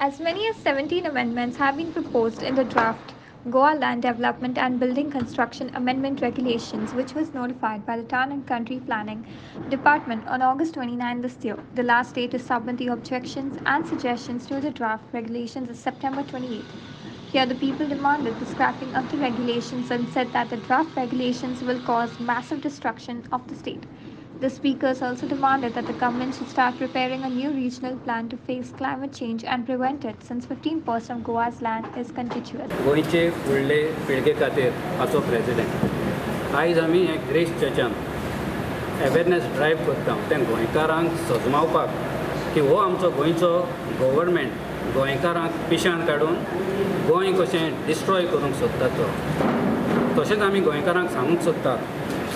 As many as 17 amendments have been proposed in the draft Goa Land Development and Building Construction Amendment Regulations, which was notified by the Town and Country Planning Department on August 29 this year. The last date to submit the objections and suggestions to the draft regulations is September 28. Here, the people demanded the scrapping of the regulations and said that the draft regulations will cause massive destruction of the state. The speakers also demanded that the government should start preparing a new regional plan to face climate change and prevent it, since 15% of Goa's land is contiguous. गोंयचे फुडले पिळगे खातीर आजचो president आयज आमी हे grace चर्चान awareness drive करता तें गोंयकारांक सजमावपाक की हो आमचो गोंयचो गव्हर्मेंट गोंयकारांक पिशान काडून गोंय कशें डिस्ट्रॉय करूंक सोदता तो तशेंच आमी गोंयकारांक सांगूंक सोदता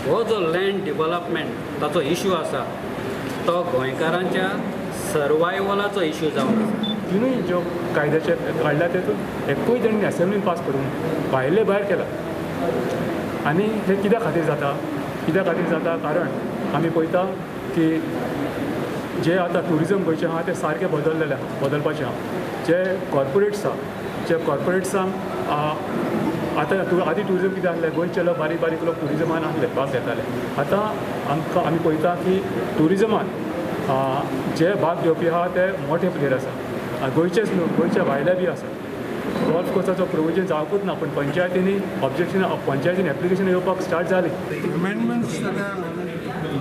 हो जो लँड डेव्हलपमेंट ताचो इश्यू आसा तो गोंयकारांच्या सर्वायवलाचो इश्यू जावन आसा. तिनूय ज्यो कायद्याचे काडल्या तेतून एकूय तेणी असेंब्लीन पास करून भायले भायर केला आनी हे कित्या खातीर जाता कारण आमी पळयता की जे आतां ट्युरिजम गोंयचें आहा तें सारकें बदलपाचें आहा. जे कॉर्पोरेट्सांक आतां आदी ट्युरिजम कितें आसलें गोंयचे लोक बारीक लोक ट्युरिजमान आसले भाग घेताले. आतां आमी पळयता की ट्युरिजमान जे भाग घेवपी आहा ते मोठे प्लेयर आसा गोंयचेच न्हू गोंयच्या भायले बी आसा. गोल्फ कोर्साचो प्रोविजन जावपूच ना पूण पंचायतीन एप्लिकेशन येवपाक स्टार्ट जाली. Amendments that have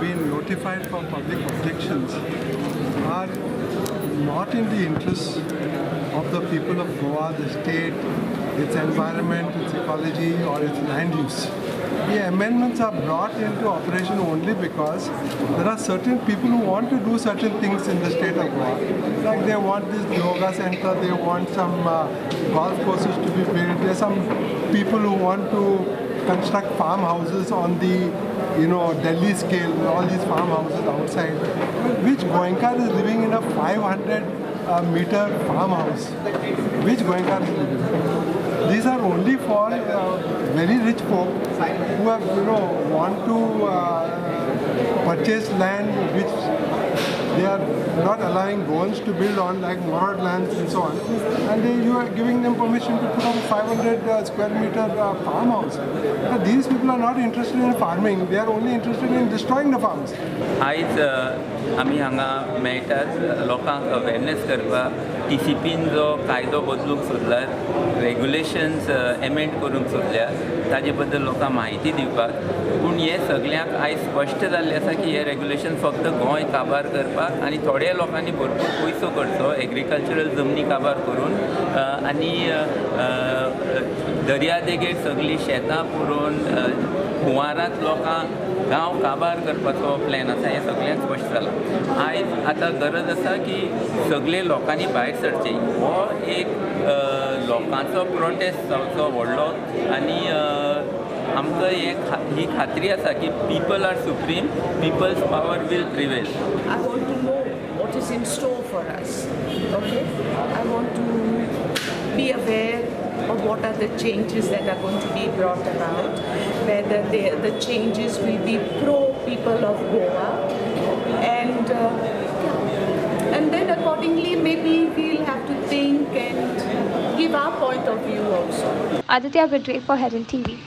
been notified for public objections are not in the interest of the people of Goa, the state, its environment, its ecology or its land use. The amendments are brought into operation only because there are certain people who want to do certain things in the state of Goa. Like they want this yoga center, they want some golf courses to be built. There are some people who want to construct farmhouses on the Delhi scale, all these farmhouses outside, which Goenkar is living in a 500-meter farmhouse. Which Goenkar is living? These are only for very rich folk who have, want to purchase land which they are not allowing Goans to build on, like Morad lands and so on. And you are giving them permission to put up 500 square meter farmhouse. But these people are not interested in farming, they are only interested in destroying the farms. आयज आमी हांगा मेळटात लोकांक awareness करपाक TCPन जो कायदो बदलूंक सोदला regulations amend करूंक सोदल्या ताजे बद्दल लोकांक म्हायती दिवपाक. पूण हे सगळ्यांक आयज स्पश्ट जाल्लें आसा की हे रेग्युलेशन फक्त गोंय काबार करपाक आनी थोड्या लोकांनी भरपूर पयसो करचो एग्रीकल्चरल जमनी काबार करून आनी दर्यादेगेर सगळीं शेतां पुरोवन हुंवारांत लोकांक गांव काबार करपाचो प्लॅन आसा हें सगळ्यांक स्पश्ट जालां. आयज आतां गरज आसा की सगळे लोकांनी भायर सरचें. हो एक लोकांचो प्रोटेस्ट जावचो व्हडलो आनी आमकां ही खात्री आसा की people are supreme, peoples power will prevail. I want to know what is in store for us. Okay? I want to be aware of what are the changes that are going to be brought about, whether the changes will be pro people of Goa, and then accordingly maybe we'll have to think and give our point of view also. Aditya Bidre for Herald TV.